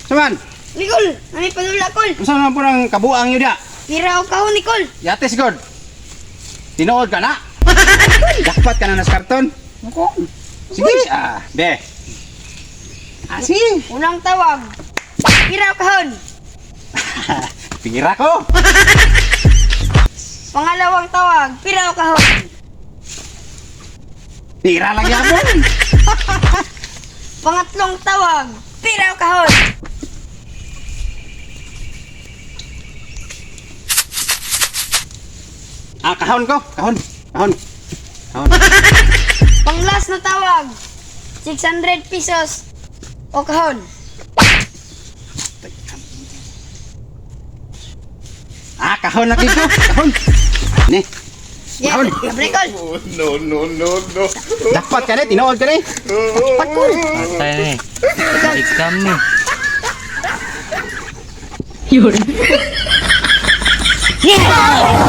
Saman, Nicol, nami padula kol. unsa naman po ng kabuang yun ya? Pira o kahon Nicol. Yate sigod. Tinuod ka na. Dapat ka na nas karton. Ako. Sige, be. Sige. Unang tawag. Pira o kahon. Pira ko. Pangalawang tawag. Pira o kahon. Pira lang yapon. Pangatlong tawag. Pira o kahon. Kahon ko. Kahon. Kahon. Kahon. Panglas na tawag. 600 pesos o kahon. Kahon lagi ko. Kahon. Ni. Yeah, Kahon. Nicol. No. Dapat ka na, tinuod ka na. Dapat kol. Patay ni. Ikam ni. Yeah!